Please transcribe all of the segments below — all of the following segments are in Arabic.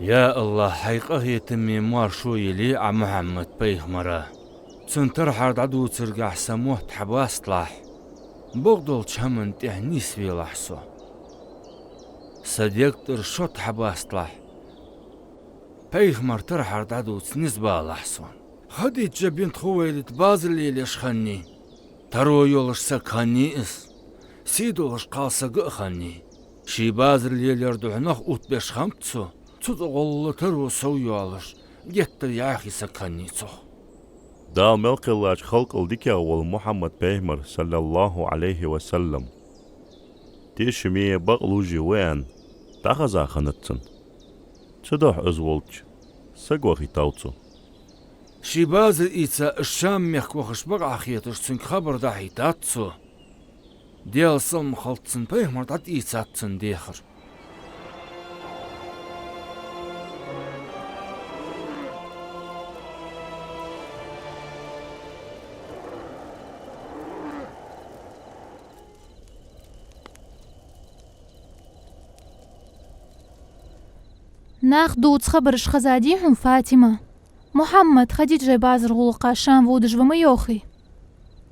يا الله حقيقة يتمي مارشو يلي ع محمد بيغمرة تنتر حرد عدو ترقع سموه تحباس طلاح بغدول تشمن تهنيس في لحظة صديق ترشو تحباس طلاح بيغمر ترحرد عدو تنسبة لحظة خديت جبين خويلت باز اللي يشخني ترو يولش سكخني اس سيدولش قاسة قخني شي باز اللي يردوحناخ اوت بيش خمتسو تدغل ترو سويالش جتر ياخي سكخنيتو دا ملك الله خلق الدكيا والمحمد بيغمر صلى الله عليه وسلم تيشمي بغلوجي وين تاخذا خنتسن تدوح ازولج سقوخي تاوتسو شي باز إيتا الشام يخ وخش بقع خيطش تنك خبر داحي تاتسو ديال صلم خلطسن بيغمر دات إيتا تسن ديخر ناخدو تخبرش خزاديهم فاطمة محمد خديجة بازر غلقا شام وودش وميوخي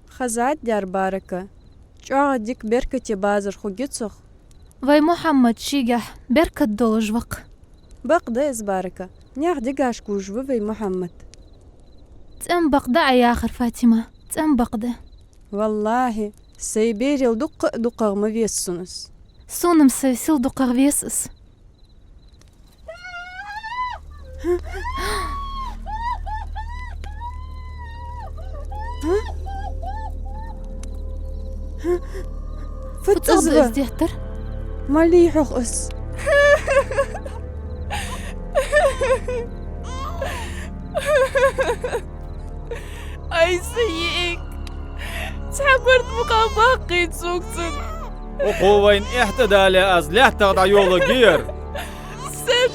خزاد دار باركة جوا ديك بركة بازر خوجتسخ وي محمد شيجح بركة دولج وق بق ديز باركة نياخ ديقاش كوجو في محمد تنبق دا يا آخر فاطمة تنبق دا والله سيبيري ودق دقاغ ما فيسونس سونم سيسيل دقاغ فيسس فتزبا ازديتر مليحوخ اس أي سيئك تعبرت بقى باقي تسوكتن وقوين احتدى لأزلح تغضى يولو غير ست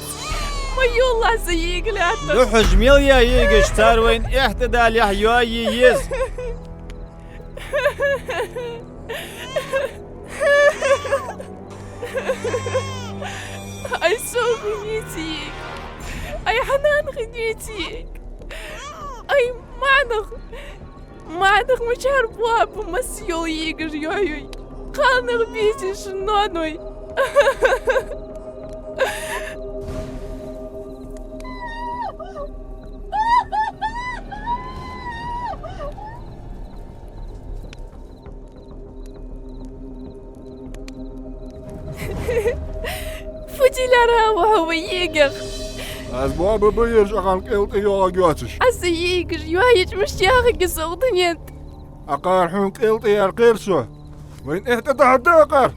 ما يولع سيئك لعتن لحج ميليا يجش تاروين احتدى لحيوا ييز أي سوق غنيتيك أي حنان غنيتيك أي معنخ مش عارفوها بمسيو يجر يوي قانغ بيتي شنانوي فجلرها وهو يجر أسبوع ببيرج أقام قلت يوغا جواتش أسي يجر يوهيج مش ياخي صوتنيت أقار حون قلت يا القرشو وين اهتدى حتى أقار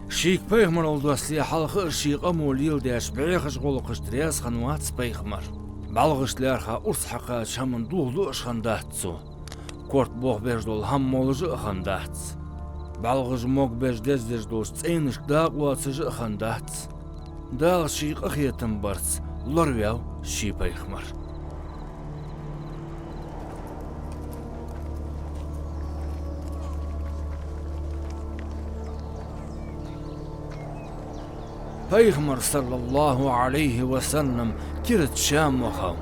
شيك بيغمر oldu asliya halkı şiqa molil deş beyxş goluqış tres xanwats beyغمر balğışlarxa urs haqa şamın duğlu ışxandatsu kort boğ bejdol ham molujı xandats balğış mog bejdes dejdos tseniş daqwatsıj xandats dal şiqa xiyetim barts lorvev şi beyغمر بيغمر صلى الله عليه وسلم كرت شام وخاو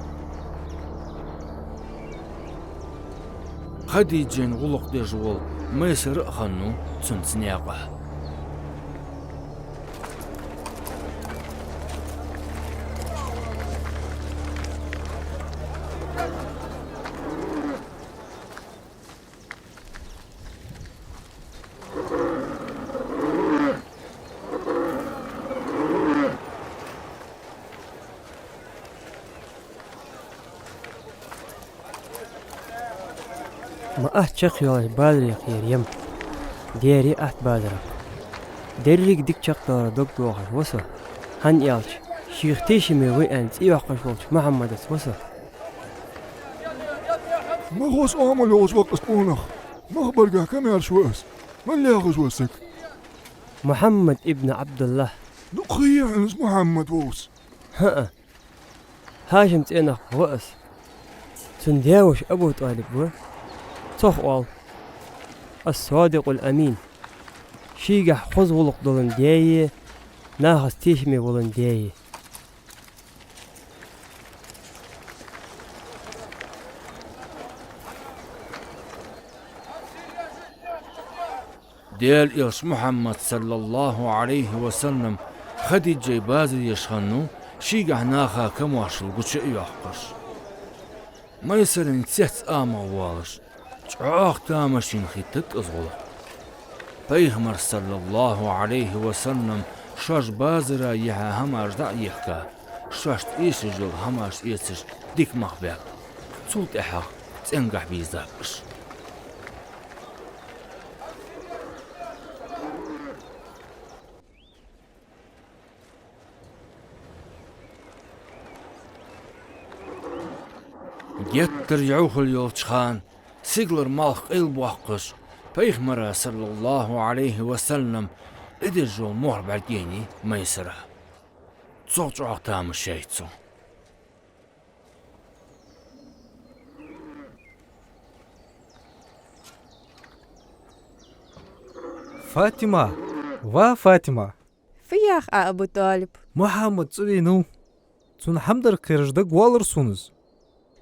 خديجين غلق دجول ميسر خنو تنسنياقه ما أهتشق يوه بادري خير يم ديري أهت بادرك ديريك ديك شق دار دوك بوخش وصل هن يالش شيخ تيشمي وينت إيوحقش ولش محمد وصل ما غوص آمل يوز وقت قونخ ما برقع كم يرشوس ما اللي يغز وسك محمد ابن عبد الله دقية عنز محمد ووس ها هاشم تينخ وقس تندياوش أبو طالب و تخوال الصادق الأمين شيقح خوز غلق دولن دياي ناخس تيشمي ولن دياي ديل إيش محمد صلى الله عليه وسلم خديجة بازر يشخنو شيقح ناخا كمواشل قوش يحقش ما يسرن تسيت آما والش تعاق تامشين خيتت أزغلق پیغمبر صلى الله عليه وسلم شاش بازرا يها هماش دا يحكا شاشت إيش جل هماش إيش ديك مخباك تسوت إحا تنقح بيزاقش Getter jouchel yolçhan, sigler malch ilbuaqqış, Peygamber sallallahu aleyhi ve sellem idir jol mor belgeni meysera. Çoğuq tamı şeytsu. فاطمة وفاطمة فياخ أبو طالب محمد صلينو تون حمدر كرجدك والرسونز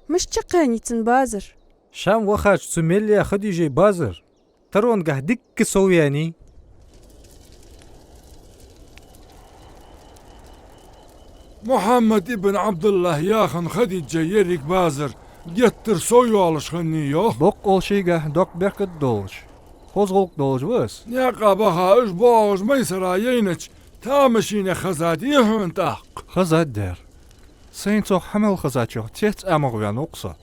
مش تقانيتن بازر شام وخاج سميليا خديجة بازر ترون قهدك سوياني محمد ابن عبد الله ياخن خديجة يريك بازر getter soyualış xanni yok. Bok ol şeygah dok berket dolç. Hozgoluk dolç vız. Ne qabaha üç boğuz meysera yeynç. Tamışine xazad yehun taq. Xazad der. Sen çok hamel xazad yok. Tets amağıyan oqsa.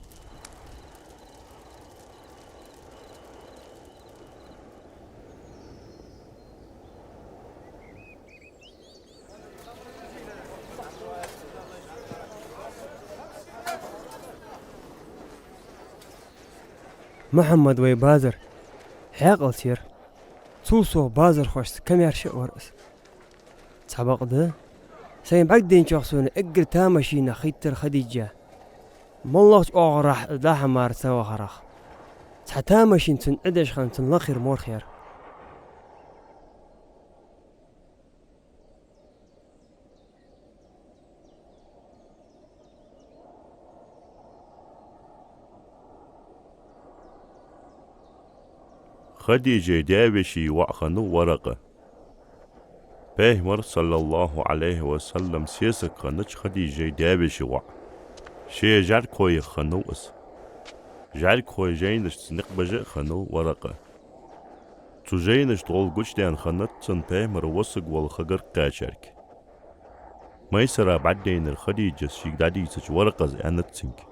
محمد وي بازر حاقل سير سوسو بازر خوش كم يرشي ورس سبق ده سين بعدين شخصون اقر تامشينا خيتر خديجة مالله اغرح ده حمار سوا خرخ تامشين تن ادش خان تن لخير مور خير خديجة دابشي وأخنو ورقة بيهمر صلى الله عليه وسلم سيسك خنش خديجة دابشي وع شي جار كوي خنو اس جار كوي جينش تنق بجي خنو ورقة تو جينش طول قوش ديان خنت تن بيهمر وسق والخقر قاشرك ميسرا بعدين الخديجة شيك دادي سج ورقة زيانت تنك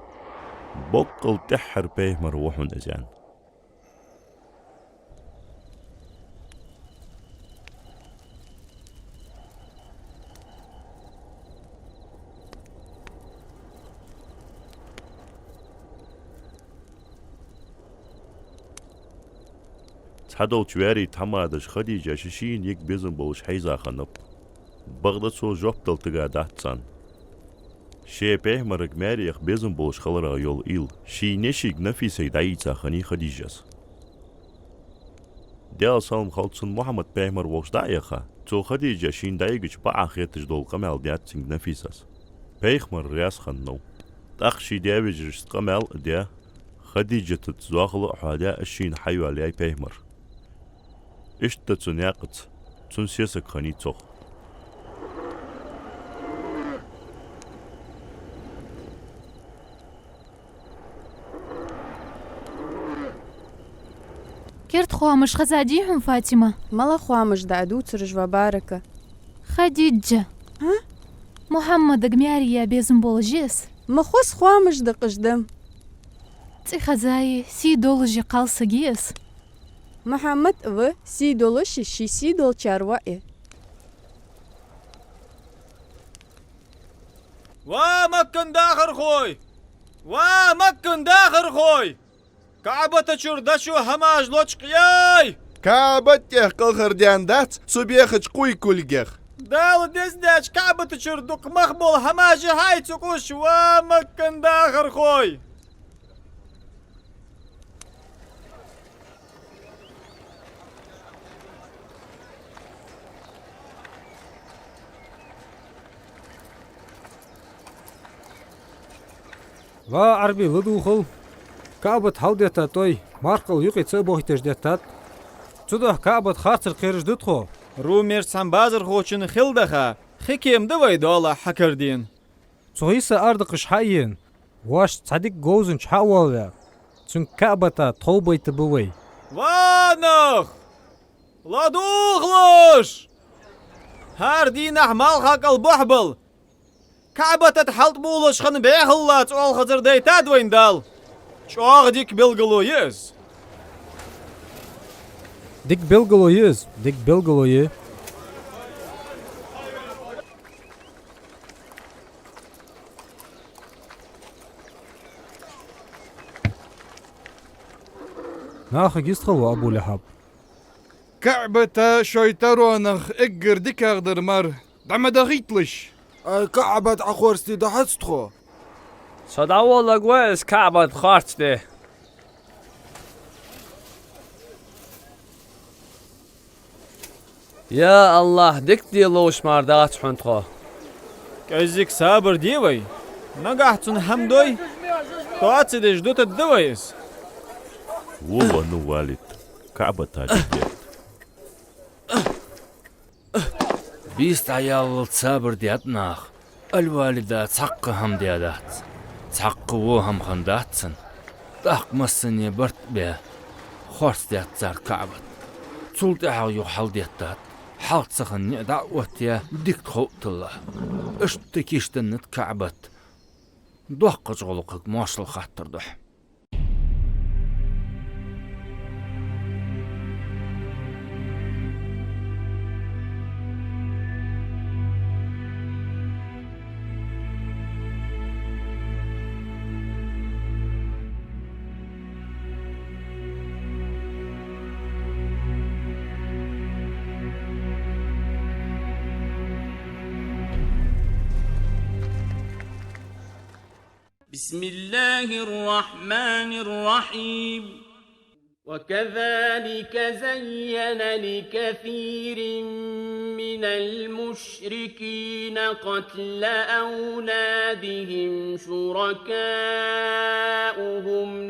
بقل تحر بيهمر وحن ازيان تحدو تواري تحمادش خديجة ششين يك بيزن بولش حيزا خنب بغدتسو جوبتل تقا داتسان شي بيهمرك ماريخ بيزن بولش خلرا يول إيل شي نشيك نفيسي دايتا خني خديجة ديال سالم خالصن محمد بيهمر ووش دايخا تو خديجة شين دايقش باع خيتش دول قمال دياتسنگ نفيساس بيهمر رياس خنو تاخشي ديابجرش قمال ديا خديجة تتزاخل حادا الشين حيو عليها بيهمر إشتا تنياقت تنسيسك خني توخ كرت خوامش خزاديهم فاطمة مالا خوامش دعدو ترج وباركة خديجة ها؟ محمد قمياري يا بيزن بولجيس مخوص خوامش دقشدم تي خزاي سي دولجي قالسة جيس محمد و سي دولش شي سي دول چاروائي ومكن داخر خوي ومكن داخر خوي كعبة تشور دشو هماج لوچ قياي كعبة يحقل خرديان دات سبيخش قوي كولجيخ دال ديس داش كعبة تشور دوك مخبول هماج هاي تقوش ومكن داخر خوي ва عربي لدوخل كعبة حودتا توي مارقل يقي تصبوهتش دتات تدوح كعبة خاطر قيرج دتخو رومير سان بازر خوچن خلدخا خكيم دوي دولا حكردين صهيسة أردقش حقين واش تصدق جوزن شحاولا تون كعبة توبي تبوي وانخ لا دوغلوش هار دين احمال خاك البحبل كعبة تحلت بولش خن بيخلا تقول خزر ديتاد وين دال شوغ ديك بلغلو يز ديك بلغلو يز ديك بلغلو يه ناخ يستخو أبو لهب كعبة شيطرونخ اجر ديك اغدر مر دعم دغيتلش كعبة عخورستي دحستخو صدا والله كويس كعبة خارجتي يا الله ديك ديلوش مردات حنتخو كازيك صابر ديوي نقحتن همدوي تواتي ديش دوت الدويس والله نو والد كعبة تاجديت بيست عيال صابر ديات ناخ الوالدة تحقهم ديادات تحقوهم خنداتسن تحقمسن برت بيه خورس ديات زار كعبة تولت اعيو حال دياتات حالت سخن دعوتيا ديك تخوت الله اشتكيشتنت كعبة دوحق غلقك ماشل خاطر دوح بسم الله الرحمن الرحيم وكذلك زين لكثير من المشركين قتل أولادهم شركاؤهم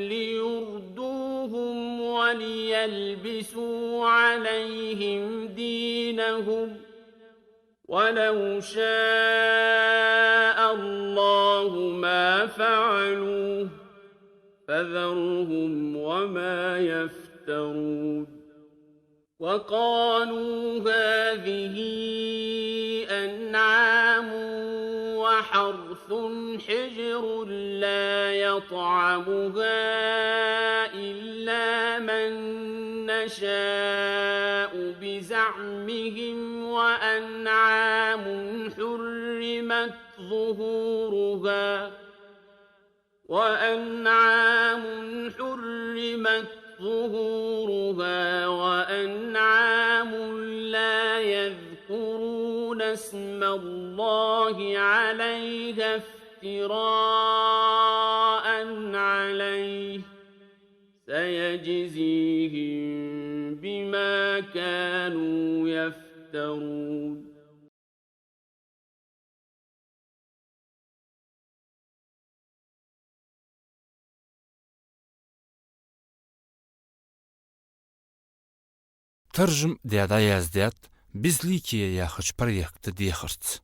ليردوهم وليلبسوا عليهم دينهم ولو شاء الله ما فعلوه فذرهم وما يفترون وقالوا هذه أنعام وحرث حجر لا يطعمها إلا من نشاء بزعمهم وأنعام حرمت ظهورها وأنعام لا يذكرون اسم الله عليها افتراء عليه سيجزيهم بما كانوا يفترون ترجم ديادا يزداد بزليكي ياخش بريكت ديخرت